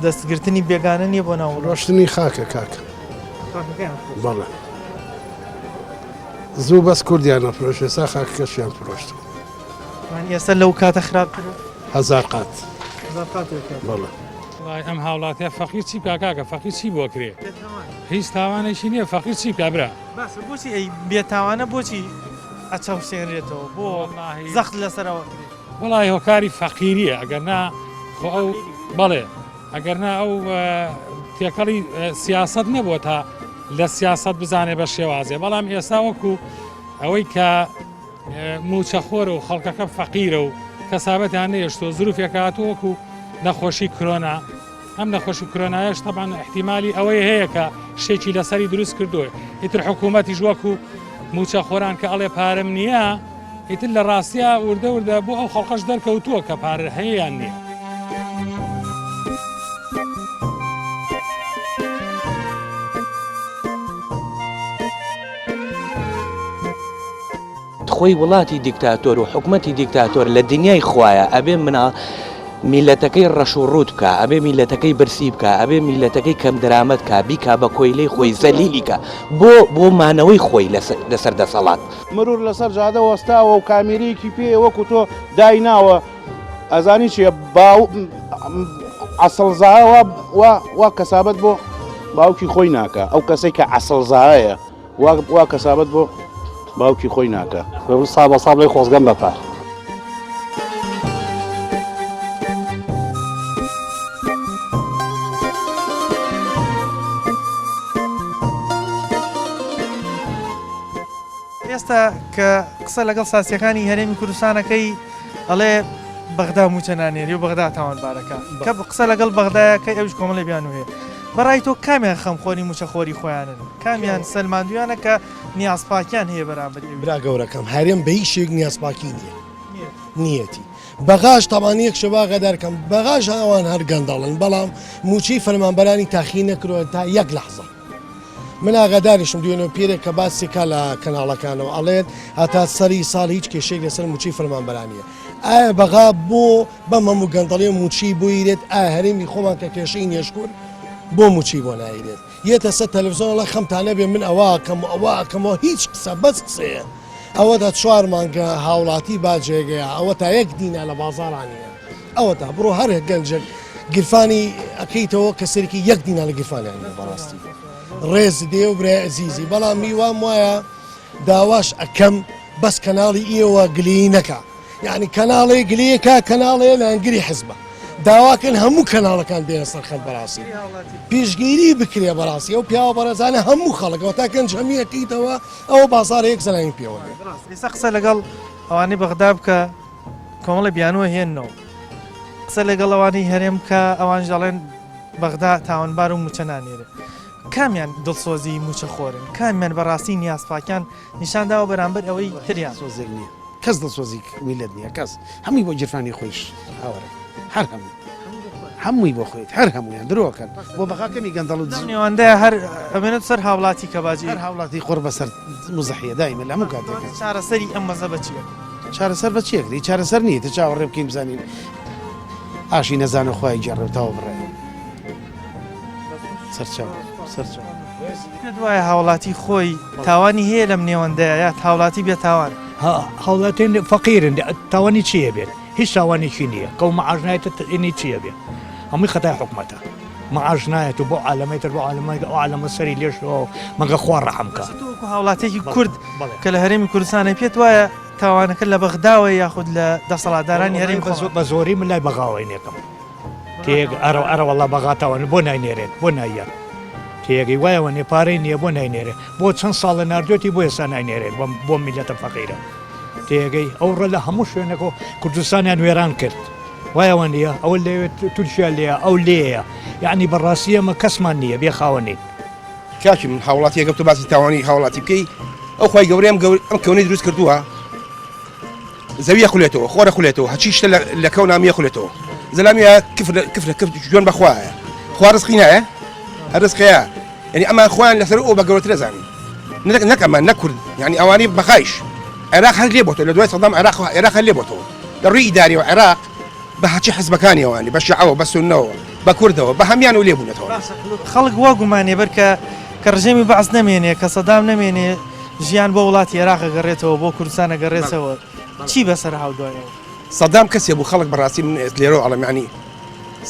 [SPEAKER 1] دەستگرتنی بێگانە نییە بۆ ناو
[SPEAKER 3] ڕۆشتنی خاکە کاکە بەڵێ زوو بەس کوردیان نەفرۆش ێستا خاکەکەشیان فرۆشتن
[SPEAKER 1] ئێستا لەو کاتە خراپتر
[SPEAKER 3] هەزار قات بەڵێ
[SPEAKER 11] ئەم هاوڵاتە فەقیر چی کاکە فەقیر چی بۆ کرێ هیچ تاوانێکی نییە فەقیر چی کابرا
[SPEAKER 1] بۆچی ئەی بێتاوانە بۆچی ئەچەوسێنرێتەوە بۆ زەخت لەسەرەوە
[SPEAKER 11] وڵی هۆکاری فەقیریە ئەگەرنا خۆ ئەو بەڵێ ئەگەرنا ئەو تێکەڵی سیاست نەبووە تا لە سیاست بزانێ بە شێوازێ بەڵام ئێستا وەکو ئەوەی کە موچەخۆرە و خەڵکەکە فەقیرە و کەسابەتیان نێشتۆ زروفێک هاتووەکو نەخۆشی کرۆنا ئەم نەخۆشی کرۆنایش تەبان احتیمالی ئەوەی هەیە کە شتێکی لەسەری دروست کردووە ئیتر حکوومەتیش وەکو موچەخۆران کە ئەڵێ پارەم نییە ئیتر لە ڕاستیە وردە وردە بۆ ئەو خەڵقەش دەرکەوتووە کە پارە هەیەیان نییە
[SPEAKER 2] خۆی وڵاتی دیکتاتۆر و حکومەتی دیکتاتۆر لە دنیای خوایە ئەبێ منە میلەتەکەی ڕەش و ڕوود بکە ئەبێ میلەتەکەی برسی بکە ئەبێ میلەتەکەی کەم دەرامەت کە بیکا بە کۆیلەی خۆی زەلیلیکە بۆ مانەوەی خۆی لەسەر دەسەڵات
[SPEAKER 10] مرور لەسەر جادە وەستاوە و کامیرەیەکی پێ وەکو تۆ دایناوە ئەزانی چیە عسڵزاوە وا کەسابەت بۆ باوکی خۆی ناکە ئەو کەسەی کە عسڵزایە وا کەسابەت بۆ باوکی خۆی ناکە
[SPEAKER 12] سابە سابڵی خۆزگەم بەپار
[SPEAKER 1] ئێستا کە قسە لەگەڵ ساسیەکانی هەرێمی کوردستانەکەی ئەڵێ بەغدا موچەنانێری و بەغدا تاوانبارەکە کە قسە لەگەڵ بەغدایەکەی ئەوش کۆمەڵی بیان وێ بەڕای تۆ کامیان خەمخۆری موچەخۆری خۆیانن کامیان سەلماندویانە کە نیازپاکیان هەیە بەرامبەر
[SPEAKER 3] برا گەورەکەم هەرێم بە هیچ شێک نیازپاکی نییە نیەتی بەغاش تاوانیەک شەوا غەدارکەم بەغاش ئەوان هەر گەندەڵن بەڵام موچی فەرمانبەرانی تاخی نەکرۆن تا یەک لەحظە من ئاگاداریشم دوێنەوە پێرێک کە باسێکا لە کەناڵەکانەوە ئەڵێت هەتا سەری ساڵ هیچ کێشێک لەسەر موچی فەرمانبەرانیە ئایا بەغا بۆ بەم هەموو گەندەڵی موچی بۆیرێت ئایا هەرێمی خۆمان کە کێشەی نێشکور بۆ موچی بۆ نایرێت یەتە سەر تەلەڤیزۆنڵە خەمتانە بێ من ئەوەکەمەوە هیچ قسە بەس قسەیە ئەوە تا 4 مانگە هاوڵاتی باجێگەیە ئەوە تا 1 دینا لە بازاڕانیە ئەوە تا بڕۆ هەر گەنجێک گرفانی ئەەکەیتەوە کە سەرکی 1 دینا لە گرفانیان بەڕاستی ڕێز دێ و برای ئەزیزی بەڵام میوام وایە داواش ئەەکەم بەس کەناڵی ئێوە گلی نەکە یعنی کەناڵی گلیەکە کەناڵێ لەنگری حزبە داواکەن هەموو کەناڵەکان بێنە سەرخەت بەڕاستی پێشگیری بکرێ بەڕاستی ئەو پیاوە بەڕێزانە هەموو خەڵکەوە تاکەن جەمیەکەیتەوە ئەوە بازار یەک زەلانی پێوە
[SPEAKER 1] ئێستا قسە لەگەڵ ئەوانەی بەغدا بکە کۆمەڵی بیانوە هێننەوە قسە لەگەڵ ئەوانەی هەرێم کە ئەوان ژەڵێن بەغدا تاوانبار و موچە نانێرە کامیان دڵسۆزی موچە خۆرن کامیان بەڕاستی نیازپاکیان نیشانداوە بەرامبەر ئەوەی تریان
[SPEAKER 13] سۆزێک نییە کەس دڵسۆزی میلەت نییە کەس هەمووی بۆ جرفانی خۆیش هاوەرە هەر
[SPEAKER 10] هەمووی بۆ خۆیت هەر هەمویان درۆکەن بۆ بەخاکەمی گەندەڵ و
[SPEAKER 1] نێوەندەیە هەر ئەمێنێت سەر هاوڵاتی کە باجی
[SPEAKER 10] هەر هاوڵاتی قڕ بەسەر مزەحیە دایمە لە هەموو کاتێک
[SPEAKER 1] چارەسەری ئەم مەزە بەچیە
[SPEAKER 10] چارەسەر بە چێکری چارەسەر نیە تە چاوەڕێ بکەین بزانین ئاشی نەزانە خۆی گێڕێتەوە بڕێ سەرچاو
[SPEAKER 1] دوایە هاوڵاتی خۆی تاوانی هەیە لەم نێوەندەیە یا هاوڵاتی بێت تاوان
[SPEAKER 7] هاوڵاتین فەقیرن تاوانی چییە بێت هیچ تاوانێکی نییە کە مەعاژنایەتە ئینی چییە بێت هەمووی خەتای حکومەتە مەعاژنایەت و بۆ عالەمەتر بۆ عالەمە سەری لێشەوە مەگە خوا ڕەحمکە
[SPEAKER 1] هاوڵاتێکی کورد کە لە هەرێمی کوردستانی پێت وایە تاوانەکە لە بەغداوە یاخود لە دەسەڵاتدارانی هەرێم
[SPEAKER 7] بە زۆری من لای بەغاوی نێکم تێک ئەرەوەڵا بەغاتەوە بۆ ناینێرێت بۆ نایە تێگەی وایەوە نێپارەی نییە بۆ ناینێرێت بۆ چەند ساڵە نردوێتی بۆ ئێستا ناینێرێت بۆ میلەتە فەقیرە تێگەی ئەو ڕە لە هەموو شوێنەکە کوردستانیان وێران کرد وایەوە نییە ئەوە لەوێت تورکیا لێە ئەو لێیە یعنی بەڕاستی ئەمە کەسمان نییە بێ خاوەنین
[SPEAKER 4] کاکی من هاوڵاتیەکە تو باسی تاوانی هاوڵاتی بکەی ئەو خی گەورەی ئەم کەونەی دروست کردووە زەویە خولێتەوە خۆرە خولێتەوە هەچی شتە لە کەو نامیە خولێتەوە زەلامیە کفر جوێن بەخوایە خوا ڕزقی نایە هەرزقەیە یعنی ئەمان خوان لەسەر ئەو بە گەورەتر دەزانین نەکەمان نەکورد یعنی ئەوانی بەخایش عێراق هەر لێ بۆتەوە لە دوای سەدام عێراق هەر لێ بۆتەوە لە ڕووی ئیداری و عێراق بە هەچی حزبەکانیەوەوانی بە شیعەوە بە سوننەوە بە کوردەوە بە هەمیان و لێ بوونەتەوە
[SPEAKER 1] خەڵک وا گومانێ بەرکە کە ڕژێمی بەعز نەمێنێ کە سەدام نەمێنێ ژیان بۆ وڵاتی عێراق گەڕێتەوە بۆ کوردستانە گەڕێتەوە چی بەسەر هاودوایەوە
[SPEAKER 4] سەدام کەسێ بوو خەڵک بەڕاستی من لێرە ئەڵەمانی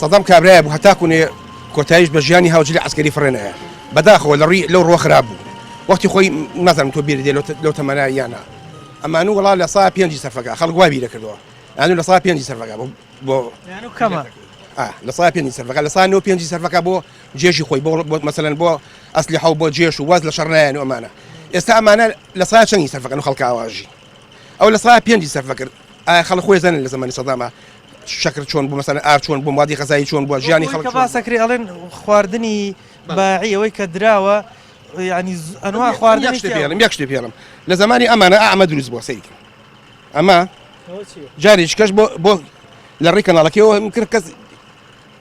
[SPEAKER 4] سەدام کابرایە بوو هەتاکوێ کۆتاییش بە ژیانی هاوجلی عسکەری فڕێنەیە بەداخەوە لە ڕووی لەو ڕۆ خراب بوو وەختی خۆی نازانم تۆ بیر دێ لەو تەمەنای یانە ئەمان وڵا لە سا پێنجی سەرفەکە خەڵک وا بیرە کردەوە یانو لە سا پێنجی سەرفەکە بۆ
[SPEAKER 1] کەمە
[SPEAKER 4] لە سا پێنجی سەرفەکە لە سا نۆ پێنجی سەرفەکە بۆ جێژی خۆی بۆ مەسەلەن بۆ ئەسلیحە و بۆ جێش و واز لە شەڕ نایەن و ئەمانە ئێستا ئەمانە لە سا چەندی سەرفەکەن و خەڵک ئاواژی ئەو لە سا پێنجی سەرفەکرد خەڵک خۆی زانن لە زمانی سەدامە شکر چۆن بۆ مەسەلەن ئار چۆن بۆ مادی غەزایی چۆن بۆ ژیانی خەڵک
[SPEAKER 1] باسەکری ئەڵێن خواردنی باعیەوەی کە دراوە ینی ئەنوا خواردن
[SPEAKER 4] یەک شتێ پێڵم لە زمانی ئەمانە ئەمە دروست بۆ سەیکە ئەمە جارێک کەش بۆ لە ڕێی کەناڵەکەیەوە کرد کەس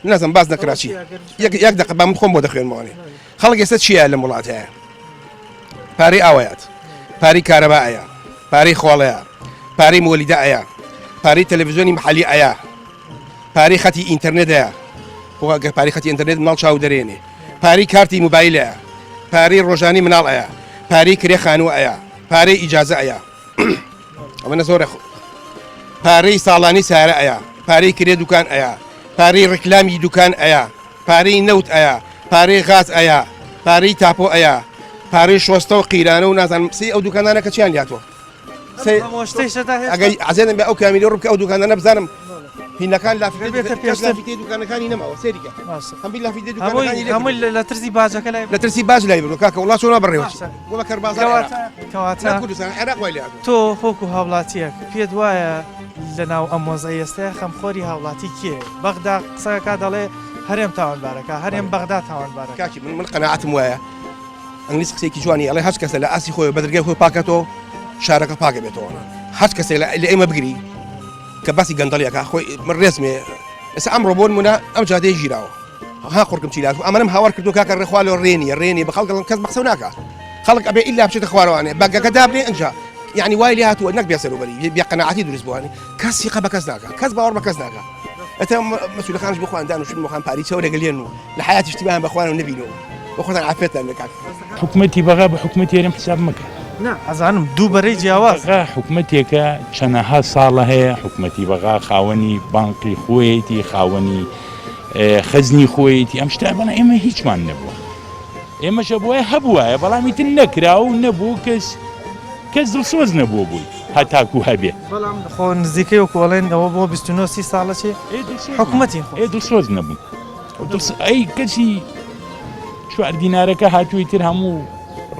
[SPEAKER 4] نازم باز نەکراچی یەک دقیقە بە من خۆم بۆ دەخوێنمەوەنێ خەڵک ئێستا چییە لە وڵات هەیە پارەی ئاوایەت پارەی کارەبایە پارەی خۆڵەیە پارەی مۆلیدایە پارەی تەلەڤیزیۆنی محەلی ئەیە پارەی خەتی ئینتەرنێتەیە خۆگە پارەی خەتی ئینتەرنێت ماڵ چاو دەرێنێ پارەی کارتی موبایلەیە پارەی ڕۆژانی مناڵ ئەیە پارەی کرێ خانوو ئەیە پارەی ئیجازە ئەیە ئەمەە زۆرە پارەی ساڵانی سارە ئەیە پارەی کرێ دوکان ئەیە پارەی ڕکلامی دوکان ئەیە پارەی نەوت ئەیە پارەی غاز ئەیە پارەی تاپۆ ئەیە پارەی شۆستە و قیرانە و نازانم سی ئەو دوکانانە کە چیان لاتوە ئەگەی عزێنم بە ئەو کامیلی ڕووکە ئەو دوکانانە بزانم هینەکان لافی دوکانەکانی نەماوە سێریکە
[SPEAKER 1] هەمووی لە ترسی باجەکە
[SPEAKER 4] لە ترسی باج لای بن کاکە وڵات چۆن بڕێوە وڵە
[SPEAKER 1] کەواتە تۆ خۆکو هاوڵاتیەک پێت وایە لە ناو ئەم مۆزەی ئێستا خەمخۆری هاوڵاتی کێ بەغدا قسەکە دەڵێ هەرێم تاوانبارەکە هەرێم بەغدا تاوانبارە
[SPEAKER 4] کاکی من قەناعەتم وایە ئەنگلیس قسێکی جوانی ئەڵێ هەچ کەسە لە ئاسی خۆی بەدرگای خۆی پاکەتەوە شارەکە پاکە بێتەوە هەچ کەسێ لە ئێمە بگری کە باسی گەندەڵیەکە خۆی من ڕێزمێ ئێستا ئەمڕۆ بۆن منە ئەم جادەی ژیراوە ها قڕکم چیلات ئەمەم هاوار کردو کاکە ڕێخوا لە ڕێنی بە خەڵک کەس بەخسە ناکە خەڵک ئەبێ ئیلا بچێتە خوارەوانێ بەگەکە دابنێ ئەنجا یعنی وای لێ هاتووە نەک بێ سەروبەری بێ قەناعەتی دروست بووانی کەس سیقە بە کەس ناکە کەس باوەڕ بە کەس ناکە ئەتە مەسئولەکانش بخوان دانوشن مخان پاری چاو لەگەلێن و لە حیاتی شتیبان بەخوان و نبینەوە بەخۆتان عافێتان لە کاک
[SPEAKER 8] حکومەتی بەغا بە حکومەتی هەرێم حساب مەکە
[SPEAKER 1] ئەزانم دوو بەرەی جیاواز
[SPEAKER 8] حکومەتێکە چەنەها ساڵە هەیە حکومەتی بەغا خاوەنی بانقی خۆیەتی خاوەنی خەزنی خۆیەتی ئەم شتا بەڵام ئێمە هیچمان نەبووە ئێمەشە بۆیە هەبووایە بەڵامی تر نەکرا و نەبوو کەس دڵسۆز نەبوو بووی هەتاکو هەبێ
[SPEAKER 1] بەڵام خۆ نزیکەی و کۆڵێن ئەوە بۆ 29 ساڵە چێ حکومەتی
[SPEAKER 8] دڵسۆز نەبوو ئەی کەسی چوار دینارەکە هاتووی تر هەموو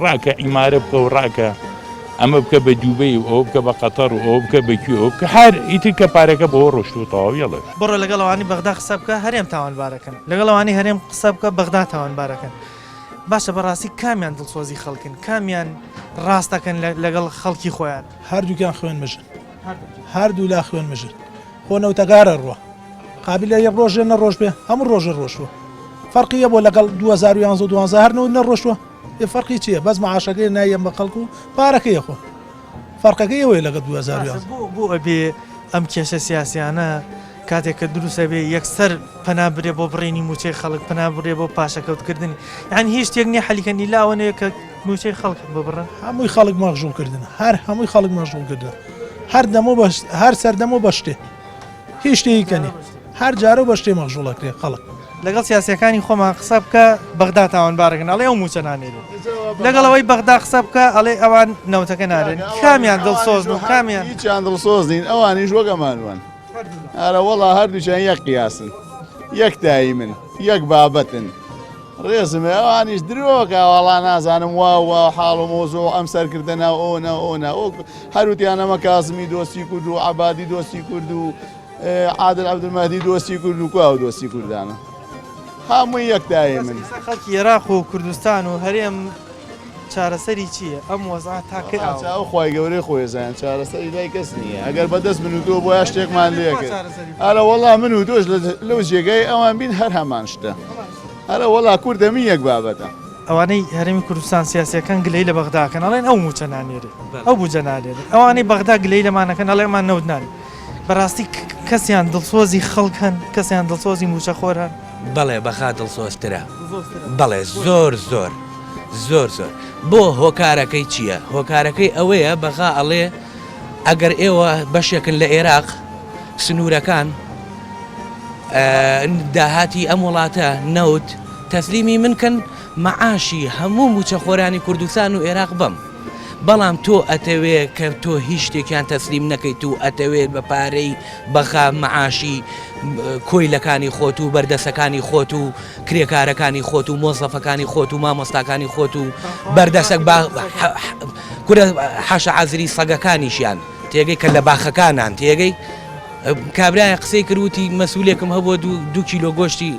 [SPEAKER 8] ڕاکە ئیمارە بکە و ڕاکە ئەمە بکە بە دووبەی و ئەو بکە بە قەتەر و ئەو بکە بەکوێ ئەو بکە هەر ئیتر کە پارەکە بەوە ڕۆشت و تەواویڵێ
[SPEAKER 1] بڕۆ لەگەڵەوانی بەغدا قسە بکە هەرێم تاوانبارەکەن لەگەڵەوانی هەرێم قسە بکە بەغدا تاوانبارەکەن باشە بەڕاستی کامیان دڵسۆزی خەڵکن کامیان ڕاستەکەن لەگەڵ خەڵکی خۆیان
[SPEAKER 5] هەردووکیان خوێن مژن هەردوو لا خوێن مژن خۆ نەوتەگارە ڕوە قابلە یەک ڕۆژێ نەڕۆژ بێ هەموو ڕۆژە ڕۆژوە فەرقیە بۆ لەگەڵ 2011 هەرنەوە نەڕۆشتووە فەرقی چییە بەس مەعاشەکەی نایە بە خەڵکو و پارەکەی خۆ فەرقەکەی ئەوەیە لەگە 2011
[SPEAKER 1] بۆ ئەبێ ئەم کێشە سیاسیانە کاتێک کە دروستە بێ یەکسەر پەنابرێ بۆ بڕێنی موچەی خەڵک پەنابرێ بۆ پاشەکەوتکردنی یان هیچ شتێک نییە حەلیکەنی لاوەنەیە کە موچەی خەڵک ببڕن
[SPEAKER 5] هەمووی خەڵک مەغژوڵکردن هەر هەمووی خەڵک مەغژوڵکردن هەر سەردەمە بە شتێ هیچ شتێکەنی هەر جارە بە شتێ مەغژوڵەکرێ خەڵک
[SPEAKER 1] لەگەڵ سیاسەکانی خۆمان قسە بکە بەغدا تاوانبارەکەن ئەڵێ ئەو موچە نانێرێت لەگەڵەوەی بەغدا قسە بکە ئەڵێ ئەوان نەوتەکە نارێن کامیان دڵسۆز و کامیان
[SPEAKER 9] هیچیان دڵسۆز نین ئەوانیش وەگەمانوان ئارە وەڵا هەردووچیان یەک قیاسن یەک دایی من یەک بابەتن ڕێزمێ ئەوانیش درۆکە وەڵا نازانم وا حاڵ و مۆزۆ ئەم سەرکردنە ئۆنە هەروتیانەمە کازمی دۆستی کورد و عەبادی دۆستی کورد و عادل عەبدولمەهدی دۆستی کورد و کوا و دۆستی کوردانە هەمووی یەک دایی من
[SPEAKER 1] خەڵکی عێراق و کوردستان و هەرێم چارەسەری چییە ئەم وەزعە تاکە
[SPEAKER 9] ئەو خوای گەورەی خۆیزان چارەسەری لای کەس نییە ئەگەر بەدەست من و تۆ بۆ شتێکمان لێکرد ئارە وەڵا من و تۆش لەو جێگای ئەوان بین هەر هەمان شتە ئەرە وەڵا کوردەمی یەک بابەتە
[SPEAKER 1] ئەوانەی هەرێمی کوردستان سیاسەکان گلەی لە بەغداکەن ئەڵێن ئەو موچە نانێرێ ئەو بوجە نانێرێ ئەوانەی بەغدا گلەی لەمانەکەن ئەڵێمان نەوت نانێ بەڕاستی کەسیان دڵسۆزی خەڵکن کەسیان دڵسۆزی موچە خۆران
[SPEAKER 2] بەڵێ بەخا دڵسۆزترە بەڵێ زۆر بۆ هۆکارەکەی چییە؟ هۆکارەکەی ئەوەیە بەغا ئەڵێ ئەگەر ئێوە بەشێکن لە عێراق سنوورەکان داهاتی ئەم وڵاتە نەوت تەسلیمی منکەن مەعاشی هەموو موچەخۆرانی کوردستان و عێراق بم بەڵام تۆ ئەتەوێ کە تۆ هیچ شتێکیان تەسلیم نەکەیت و ئەتەوێت بە پارەی بەخا مەعاشی کۆیلەکانی خۆت و بەردەسەکانی خۆت و کرێکارەکانی خۆت و مۆزەفەکانی خۆت و مامۆستاکانی خۆت و بەردەسەک کورە حەشە عەزری سەگەکانیشیان تێگەی کە لە باخەکانان تێگەی کابرایە قسەی کردوتی مەسئولێکم هەبووە 2 کیلۆ گۆشتی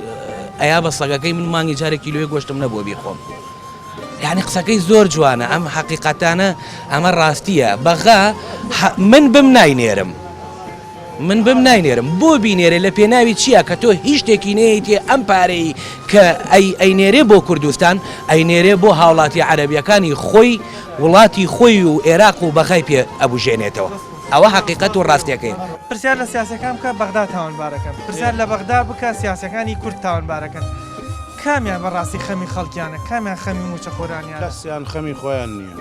[SPEAKER 2] ئەیا بە سەگەکەی من مانگی جارێک کیلۆی گۆشتم نەبووە بیخۆم یعنی قسەکەی زۆر جوانە ئەم حەقیقەتانە ئەمە ڕاستیە بەغا من بم ناینێرم بۆ بینێرە لە پێناوی چییە کە تۆ هیچ شتێکی نەیەتی ئەم پارەی کە ئەینێرێ بۆ کوردستان ئەینێرێ بۆ هاوڵاتی عەرەبیەکانی خۆی وڵاتی خۆی و عێراق و بەخای پێ ئەبوژێنێتەوە ئەوە حەقیقەت و ڕاستیەکەی
[SPEAKER 1] پرسیار لە سیاسەکان بکە بەغدا تاوانبارەکەن پرسیار لە بەغدا بکە سیاسەکانی کورد تاوانبارەکەن کامیان بەڕاستی خەمی خەڵکیانە کامیان خەمی موچە خۆرانیان
[SPEAKER 10] کەسیان خەمی خۆیان نییە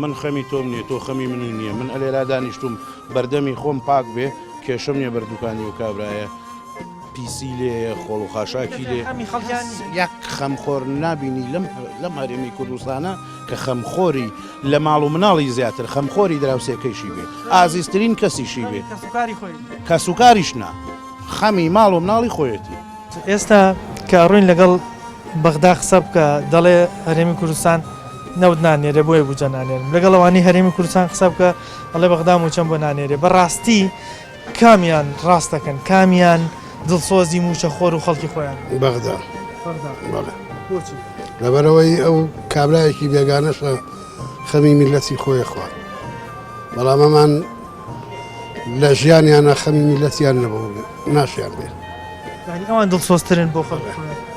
[SPEAKER 10] من خەمی تۆم نییە تۆ خەمی من نییە من ئەلێرا دانیشتوم بەردەمی خۆم پاک بێ کێشەم نییە بەردووکانی و کابرایە پیسی لێ خۆڵ و خاشاکی لێ یەک خەمخۆر نبینی لەم هەرێمی کوردستانە کە خەمخۆری لە ماڵ و مناڵی زیاتر خەمخۆری دراوسێکەیشی بێ ئازیزترین کەسیشی بێ کە سوکاریش نا خەمی ماڵ و مناڵی خۆیەتی
[SPEAKER 1] ئێستا کە ڕووین لەگەڵ بەغدا قسە بکە دەڵێ هەرێمی کوردستان نەوت نانێرێ بۆیە بوجە نانێرم لەگەڵ ئەوانی هەرێمی کوردستان قسە بکە ئەڵێ بەغدا موچەم بۆ نانێرێ بەڕاستی کامیان ڕاستەکەن کامیان دڵسۆزی موچە خۆر و خەڵکی خۆیان
[SPEAKER 3] بەغدا لەبەرەوەی ئەو کابرایەکی بێگانەشە خەمی میلەتی خۆی خوارد بەڵام ئەمان لە ژیانیانە خەمی میلەتیان نەبوو ناشیان بێت
[SPEAKER 1] ئەوان دڵسۆزترن بۆ خەڵکی خۆیان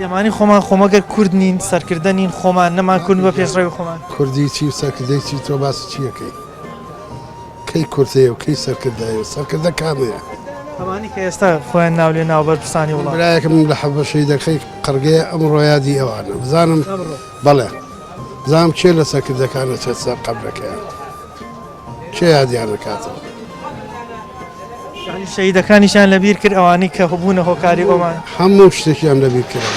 [SPEAKER 1] ئەمانی خۆمان خۆمەگەر کورد نین سەرکردە نین خۆمان نەمان کورد بە پێشڕەوی خۆمان
[SPEAKER 3] کوردی چی و سەرکردەی چی تۆ باسی چیەکەی کەی کورتەیە و کەی سەرکردایە سەرکردە کامەیە
[SPEAKER 1] ئەمانی کە ئێستا خۆیان ناولێ ناوبەر پرسانی وڵات
[SPEAKER 3] برایەکە من لە حەبە شەیدەکەی قەرگەیە ئەمڕۆ یادی ئەوانە بزانم بەڵێ بزانم کێ لە سەرکردەکانە چێت سەر قەبرەکەیان کێ یادیانە کاتەوە
[SPEAKER 1] شەیدەکانیشان لەبیر کرد ئەوانی کە بوونە هۆکاری ئەومان
[SPEAKER 3] هەموو شتێکیان لەبیر کرد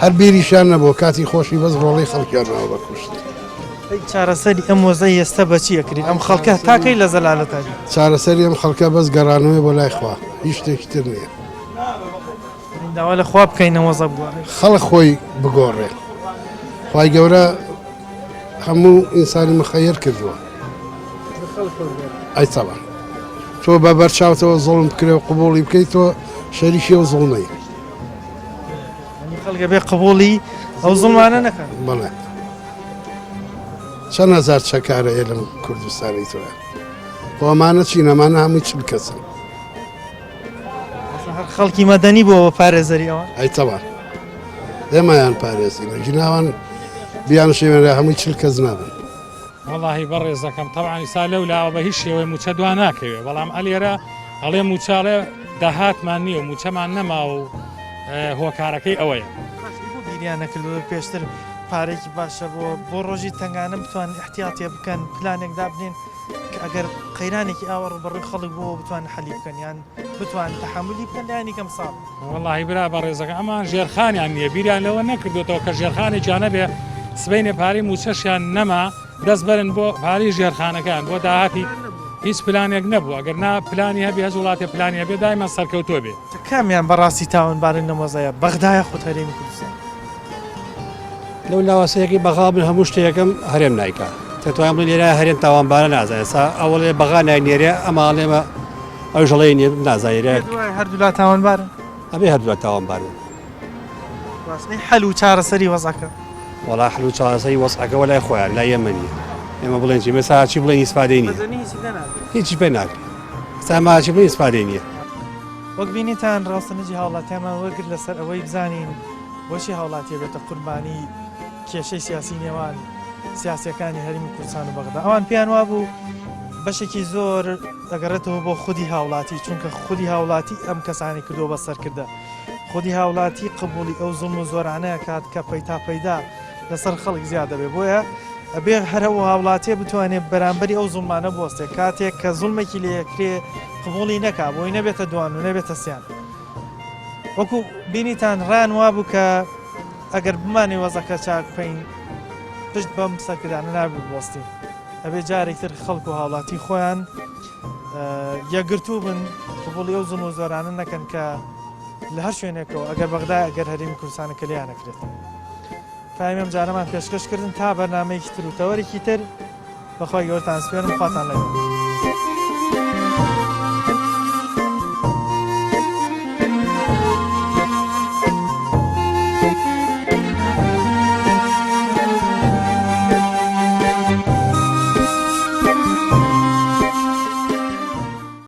[SPEAKER 3] هەر بیریشان نەبوو کاتی خۆشی بەس ڕۆڵی خەڵکیانەوە بەکوشت
[SPEAKER 1] چارەسەری ئەم وەزەی ئێستا بەچیە کردین ئەم خەڵکە تاکەی لە زەلالەتانی
[SPEAKER 3] چارەسەری ئەم خەڵکە بەس گەڕانەوەی بۆ لای خوا هیچ شتێکی تر نییە
[SPEAKER 1] داوا لە خوا بکەینە وەزە بووە
[SPEAKER 3] خەڵک خۆی بگۆڕێ خوای گەورە هەموو ئینسانی مخەیر کردووە ئەی تەڵە تۆ بە بەرچاوتەوە زۆڵم بکرێ و قبوڵی بکەیت تۆ شەریکی ئەو زوڵمەی
[SPEAKER 1] خەڵکە بێ قبوڵی ئەو زوڵمانە نەکەن
[SPEAKER 3] بەڵێ چەند هەزار چەکارە لەم کوردستانی تۆە بۆ ئەمانە چین ئەمانە هەمووی چ بکەسن
[SPEAKER 1] خەڵکی مەدەنی بۆ پارێزەری ئەوە
[SPEAKER 13] ئەیتەوە ئێمەیان پارێزینە جناوان بیان شێوێنرا هەمووی چل کەس نابن
[SPEAKER 11] وڵی بەڕێز دەکەم تەوانی سا لەو لاوە بە هیچ شێوەی موچە دوان ناکەوێت بەڵام ئەلێرە ئەڵێ موچاڵێ داهاتمان نییە و موچەمان نەما و هۆکارەکەی ئەوەیە
[SPEAKER 1] بیریان نەکردو پێشتر پارێکی باشە بۆ ڕۆژی تنگانە بتوان احتیاطێ بکەن پلانێک دابنێن کە ئەگەر قەیرانێکی ئاوە ڕوبەڕووی خەڵک بۆ بتوان حەلی بکەن یان بتوان تەحملی بکەن لایانی کەم ساڵ
[SPEAKER 11] وڵی برا بە ڕێزەکە ئەمان ژێرخانیان نییە بیریان لەوە نەکردوێتەوە کە ژێرخانی جانەبێ سبەینێ پارەی موچەشیان نەما دەست بەرن بۆ پاری ژێرخانەکان بۆ داهاتی هیچ پلانێک نەبوو ئەگەر نا پلانی هەبی هەز وڵاتی پلانی هەبێ دایمە سەرکەوتۆ بێ
[SPEAKER 1] کامیان بەڕاستی تاوانبارن لەمەزایە بەغدایە خۆت هەرێمی کوردستان
[SPEAKER 12] لەو لاواسەیەکی بەغا بن هەموو شتێکم هەرێم نایکە تەتوانم بڵێ لێرە هەرێن تاوانبارە نازانێت سا ئەوڵێ بەغا نایێنێرێ ئەماڵێمە ئەو ژەڵەی نیە نازایرە
[SPEAKER 1] هەردوو لا تاوانبارن
[SPEAKER 12] ئەبێ هەردووە تاوانبارن
[SPEAKER 1] حەل و چارەسەری وەزەکە
[SPEAKER 12] وڵا حل و چارەسەری وەسعەکەەوە لای خۆیان لای ئێمەنیە ئێمە بڵێن چی مەسا چی بڵێن ئیسپادەی نیە هیچی پێ ناکرێت ساماچی بڵێن ئیسپادەی نییە
[SPEAKER 1] وەک بینیتان ڕاستەنەجی هاوڵاتیامان وەرگرت لەسەر ئەوەی بزانین بۆچی هاوڵاتیە بێتە قوربانی کێشەی سیاسی نێوان سیاسەکانی هەرمی کوردستان و بەغدا ئەوان پێیان وابوو بەشێکی زۆر دەگەڕێتەوە بۆ خودی هاوڵاتی چونکە خودی هاوڵاتی ئەم کەسانی کردو بەسەرکردە خودی هاوڵاتی قبولی ئەو زوڵم و زۆرانەیە کات کە پەیدا لەسەر خەڵک زیادە بێ بۆیە ئەبێ هەرەوە هاوڵاتیە بتوانێت بەرامبەری ئەو زوڵمانە بۆستێ کاتێک کە زوڵمێکی لەیەکرێ قبولی نەکا بۆی نەبێتە دوان و نەبێتە سیان وەکو بینیتان ڕان وابوو کە ئەگەر بمانی وەزەکە چاک بکەین پشت بەم سەرکردانە نابێت بۆستی ئەبێ جارێکتر خەڵک و هاوڵاتی خۆیان یەکگرتوو بن قبولی ئەو زوڵم و زۆرانە نەکەن کە لە هەر شوێنێکەوە ئەگەر بەغدا ئەگەر هەرێمی کوردستانەکە لێیان نەکرێت پایمەم جارەمان پێشکەشکردن تا بەرنامەیەکی تر و تەوەرێکی تر بەخوای گەورتان سپێرم خواتان لەگەڵ